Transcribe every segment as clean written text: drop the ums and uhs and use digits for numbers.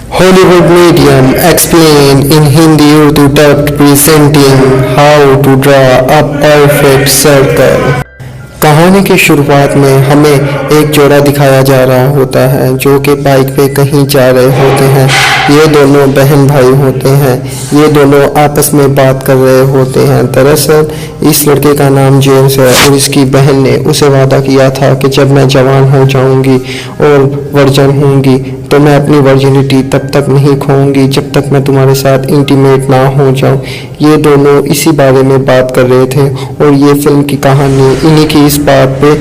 Hollywood medium explain in Hindi Urdu dubbed presenting how to draw a perfect circle. कहानी की शुरुआत में हमें एक जोड़ा दिखाया जा रहा होता है जो कि बाइक पे कहीं जा रहे होते हैं। ये दोनों बहन भाई होते हैं। ये दोनों आपस में बात कर रहे होते हैं। दरअसल इस लड़के का नाम जेम्स है और इसकी बहन ने उसे वादा किया था कि जब मैं जवान हो जाऊंगी और वर्जन होंगी तो मैं अपनी वर्जिनिटी तब तक नहीं खोऊंगी जब तक मैं तुम्हारे साथ इंटीमेट ना हो जाऊं। ये दोनों इसी बारे में बात कर रहे थे और ये फिल्म की कहानी इन्हीं की इस बात पे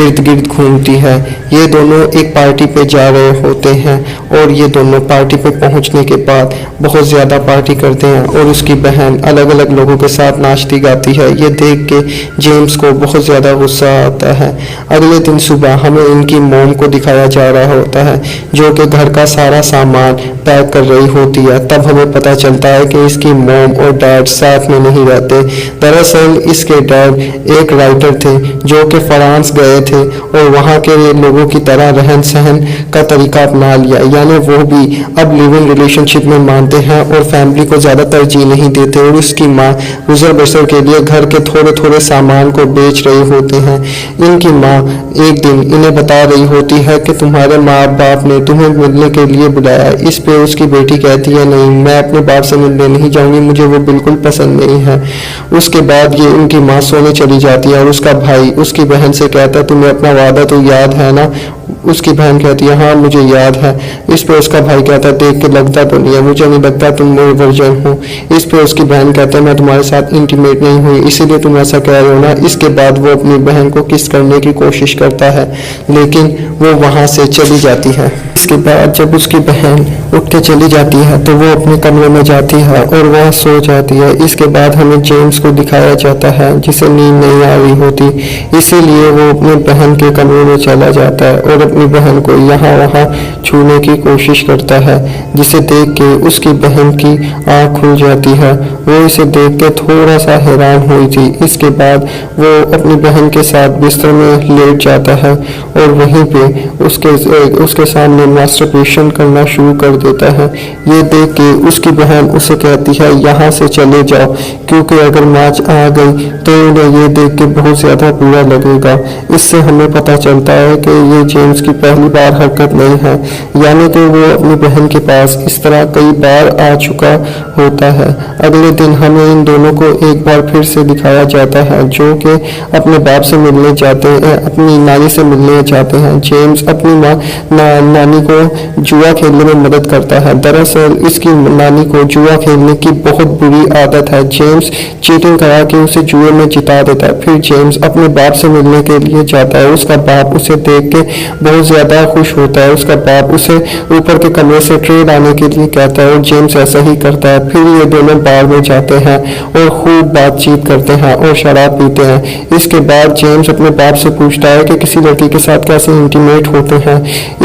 इर्द गिर्द घूमती है। ये दोनों एक पार्टी पे जा रहे होते हैं और ये दोनों पार्टी पे पहुंचने के बाद बहुत ज़्यादा पार्टी करते हैं और उसकी बहन अलग अलग लोगों के साथ नाचती गाती है। ये देख के जेम्स को बहुत ज़्यादा गुस्सा आता है। अगले दिन सुबह हमें इनकी मोम को दिखाया जा रहा होता है जो कि घर का सारा सामान पैक कर रही होती है। तब हमें पता चलता है कि इसकी मोम और डैड साथ में नहीं रहते। दरअसल इसके डैड एक राइटर थे जो कि फ्रांस गए थे और वहाँ के लोगों की तरह रहन सहन का तरीका अपना लिया, यानी वो भी अब लिविंग रिलेशनशिप में मानते हैं और फैमिली को ज़्यादा तरजीह नहीं देते। और उसकी माँ गुजर बसर के लिए घर के थोड़े थोड़े सामान को बेच रहे होते हैं। इनकी माँ एक दिन इन्हें बता रही होती है कि तुम्हारे माँ बाप ने तुम्हें मिलने के लिए बुलाया। इस पे उसकी बेटी कहती है नहीं, मैं अपने बाप से मिलने नहीं जाऊंगी, मुझे वो बिल्कुल पसंद नहीं है। उसके बाद ये उनकी माँ सोने चली जाती है और उसका भाई उसकी बहन से कहता है तुम्हें अपना वादा तो याद है ना। उसकी बहन कहती है हाँ मुझे याद है। इस पे उसका भाई कहता है देख के लगता तो नहीं है, मुझे नहीं लगता तुम मेरी वर्जन हो। इस पे उसकी बहन कहता है मैं तुम्हारे साथ इंटीमेट नहीं हुई इसीलिए तुम ऐसा कह रहे हो ना। इसके बाद वो अपनी बहन को किस करने की कोशिश करता है लेकिन वो वहाँ से चली जाती है। इसके बाद जब उसकी बहन उठ के चली जाती है तो वो अपने कमरे में जाती है और वह सो जाती है। इसके बाद हमें जेम्स को दिखाया जाता है जिसे नींद नहीं आ रही होती, इसीलिए वो अपनी बहन के कमरे में चला जाता है और अपनी बहन को यहाँ वहाँ छूने की कोशिश करता है, जिसे देख के उसकी बहन की आँख खुल जाती है। वो इसे देख के थोड़ा सा हैरान हुई थी। इसके बाद वो अपनी बहन के साथ बिस्तर में लेट जाता है और वहीं पे उसके सामने मास्टरबेशन करना शुरू कर देता है। ये देख के उसकी बहन उसे कहती है यहाँ से चले जाओ, क्योंकि अगर माच आ गई तो उन्हें ये देख के बहुत ज़्यादा बुरा लगेगा। इससे हमें पता चलता है कि ये जेम्स की पहली बार हरकत नहीं है, यानी कि वो अपनी बहन के पास इस तरह कई बार आ चुका होता है। अगले दिन हमें इन दोनों को एक बार फिर से दिखाया जाता है जो कि अपने बाप से मिलने जाते हैं, अपनी नानी से मिलने जाते हैं। जेम्स अपनी नानी को जुआ खेलने में मदद करता है। दरअसल इसकी नानी को जुआ खेलने की बहुत बुरी आदत है। जेम्स चीटिंग करा के उसे जुए में जिता देता है। फिर जेम्स अपने बाप से मिलने के लिए जाता है। उसका बाप उसे देख के बहुत ज़्यादा खुश होता है। उसका बाप उसे ऊपर के कमरे से ट्रे लाने के लिए कहता है और जेम्स ऐसा ही करता है। फिर ये दोनों बार में जाते हैं और खूब बातचीत करते हैं और शराब पीते हैं। इसके बाद जेम्स अपने बाप से पूछता है कि किसी लड़की के साथ कैसे इंटीमेट होते हैं।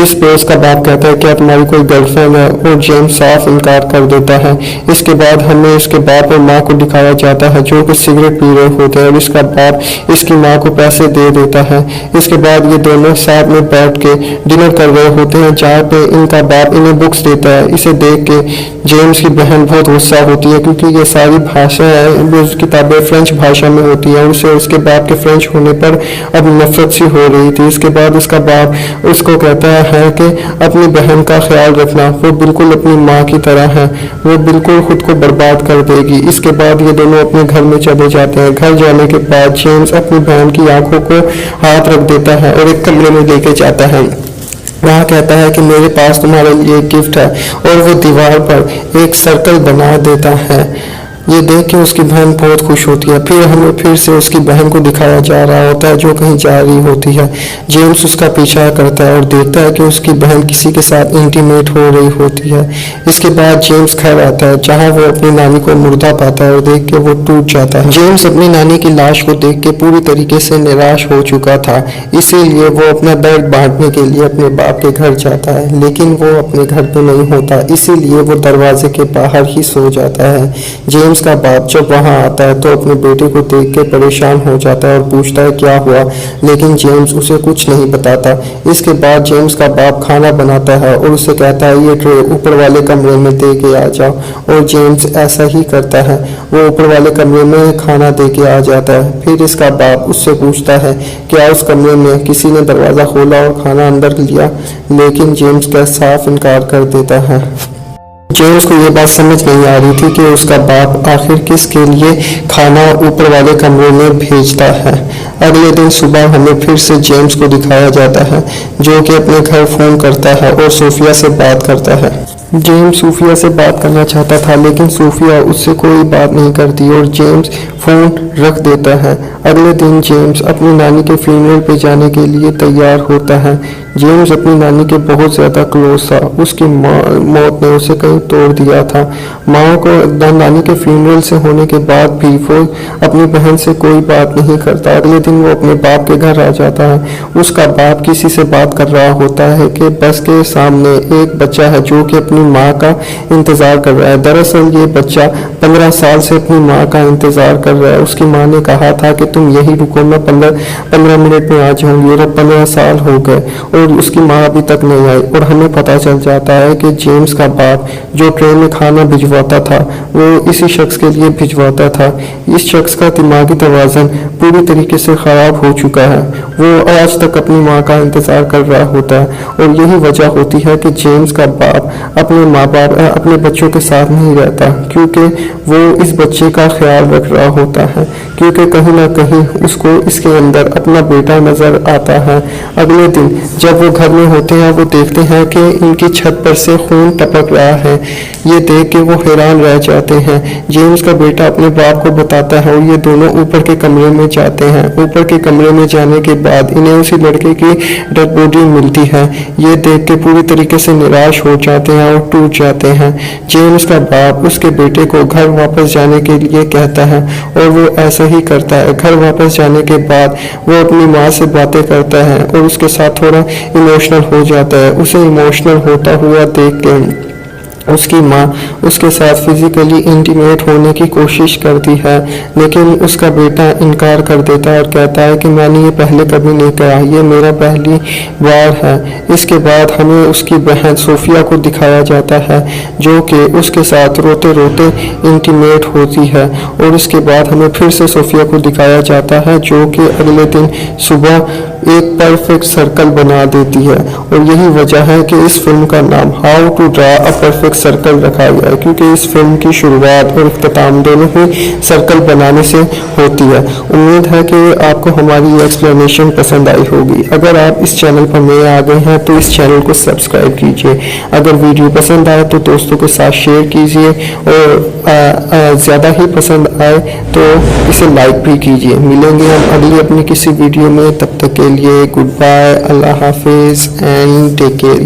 इस पे उसका बाप कहता है क्या तुम्हारी कोई गर्लफ्रेंड है, और जेम्स साफ इनकार कर देता है। इसके बाद हमें इसके बाप और माँ को दिखाया जाता है जो कि सिगरेट पी रहे होते हैं और इसका बाप इसकी माँ को पैसे दे देता है। इसके बाद ये दोनों साथ में बैठ के डिनर कर रहे होते हैं जहाँ पे इनका बाप इन्हें बुक्स देता है। इसे देख के जेम्स की बहन बहुत गुस्सा होती है क्योंकि ये सारी भाषा किताबें फ्रेंच भाषा में होती है। उसे उसके बाप के फ्रेंच होने पर अब नफरत सी हो रही थी। इसके बाद उसका बाप उसको कहता है कि अपनी बहन का ख्याल रखना, वो बिल्कुल अपनी माँ की तरह है, वो बिल्कुल खुद को बर्बाद कर देगी। इसके बाद ये दोनों अपने घर में चले जाते हैं। घर जाने के बाद जेम्स अपनी बहन की आंखों को हाथ रख देता है और एक कमरे में लेके जाता है। वहाँ कहता है कि मेरे पास तुम्हारे लिए गिफ्ट है और वो दीवार पर एक सर्कल बना देता है। ये देख के उसकी बहन बहुत खुश होती है। फिर हमें फिर से उसकी बहन को दिखाया जा रहा होता है जो कहीं जा रही होती है। जेम्स उसका पीछा करता है और देखता है कि उसकी बहन किसी के साथ इंटीमेट हो रही होती है। इसके बाद जेम्स घर आता है जहां वो अपनी नानी को मुर्दा पाता है और देख के वो टूट जाता है। जेम्स अपनी नानी की लाश को देख के पूरी तरीके से निराश हो चुका था, इसीलिए वो अपना दर्द बांटने के लिए अपने बाप के घर जाता है, लेकिन वो अपने घर पे नहीं होता, इसीलिए वो दरवाजे के बाहर ही सो जाता है। जेम्स जेम्स का बाप जब वहां आता है तो अपने बेटे को देख के परेशान हो जाता है और पूछता है क्या हुआ, लेकिन जेम्स उसे कुछ नहीं बताता। इसके बाद जेम्स का बाप खाना बनाता है और उसे कहता है ये ट्रे ऊपर वाले कमरे में दे के आ जाओ, और जेम्स ऐसा ही करता है। वो ऊपर वाले कमरे में खाना दे के आ जाता है। फिर इसका बाप उससे पूछता है क्या उस कमरे में किसी ने दरवाज़ा खोला और खाना अंदर लिया, लेकिन जेम्स का साफ इनकार कर देता है। जेम्स को ये बात समझ नहीं आ रही थी कि उसका बाप आखिर किसके लिए खाना ऊपर वाले कमरे में भेजता है। अगले दिन सुबह हमें फिर से जेम्स को दिखाया जाता है जो कि अपने घर फ़ोन करता है और सोफिया से बात करता है। जेम्स सोफिया से बात करना चाहता था, लेकिन सोफिया उससे कोई बात नहीं करती और जेम्स फ़ोन रख देता है। अगले दिन जेम्स अपनी नानी के फ्यूनरल पे जाने के लिए तैयार होता है। जेम्स अपनी नानी के बहुत ज़्यादा क्लोज था। उसकी मौत ने उसे कहीं तोड़ दिया था। माँ को नानी के फ्यूनरल से होने के बाद भी वो अपनी बहन से कोई बात नहीं करता। अगले दिन वो अपने बाप के घर आ जाता है। उसका बाप किसी से बात कर रहा होता है कि बस के सामने एक बच्चा है जो कि अपनी माँ का इंतज़ार कर रहा है। दरअसल ये बच्चा 15 साल से अपनी माँ का इंतज़ार कर रहा है। उसकी माँ ने कहा था कि तुम यही रुको, मैं 15 मिनट में आ जाऊंगी, और अब 15 साल हो गए और उसकी माँ अभी तक नहीं आई। और हमें पता चल जाता है कि जेम्स का बाप जो ट्रेन में खाना भिजवाता था वो इसी शख्स के लिए भिजवाता था। इस शख्स का दिमागी तवाज़ुन पूरी तरीके से ख़राब हो चुका है। वो आज तक अपनी माँ का इंतज़ार कर रहा होता है, और यही वजह होती है कि जेम्स का बाप अपने बच्चों के साथ नहीं रहता, क्योंकि वो इस बच्चे का ख्याल रख रहा होता है, क्योंकि कहीं ना कहीं उसको इसके अंदर अपना बेटा नज़र आता है। अगले दिन जब वो घर में होते हैं वो देखते हैं कि इनकी छत पर से खून टपक रहा है। ये देख के वो हैरान रह जाते हैं। जेम्स का बेटा अपने बाप को बताता है और ये दोनों ऊपर के कमरे में जाते हैं। ऊपर के कमरे में जाने के बाद इन्हें उसी लड़के की डेड बॉडी मिलती है। ये देख के पूरी तरीके से निराश हो जाते हैं और टूट जाते हैं। जेम्स का बाप उसके बेटे को घर वापस जाने के लिए कहता है और वो ऐसा ही करता है। घर वापस जाने के बाद वो अपनी माँ से बातें करता है और उसके साथ थोड़ा इमोशनल हो जाता है। उसे इमोशनल होता हुआ देख के उसकी माँ उसके साथ फिजिकली इंटीमेट होने की कोशिश करती है, लेकिन उसका बेटा इनकार कर देता है और कहता है कि मैंने ये पहले कभी नहीं करा, ये मेरा पहली बार है। इसके बाद हमें उसकी बहन सोफिया को दिखाया जाता है जो कि उसके साथ रोते रोते इंटीमेट होती है, और उसके बाद हमें फिर से सोफिया को दिखाया जाता है जो कि अगले दिन सुबह एक परफेक्ट सर्कल बना देती है। और यही वजह है कि इस फिल्म का नाम how to draw a perfect circle रखा गया है, क्योंकि इस फिल्म की शुरुआत और इख्तिताम दोनों ही सर्कल बनाने से होती है। उम्मीद है कि आपको हमारी ये एक्सप्लेनेशन पसंद आई होगी। अगर आप इस चैनल पर नए आ गए हैं तो इस चैनल को सब्सक्राइब कीजिए। अगर वीडियो पसंद आए तो दोस्तों के साथ शेयर कीजिए, और ज़्यादा ही पसंद आए तो इसे लाइक भी कीजिए। मिलेंगे हम अगली अपनी किसी वीडियो में, तब तक के लिए गुड बाय, अल्लाह हाफिज़ एंड टेक केयर।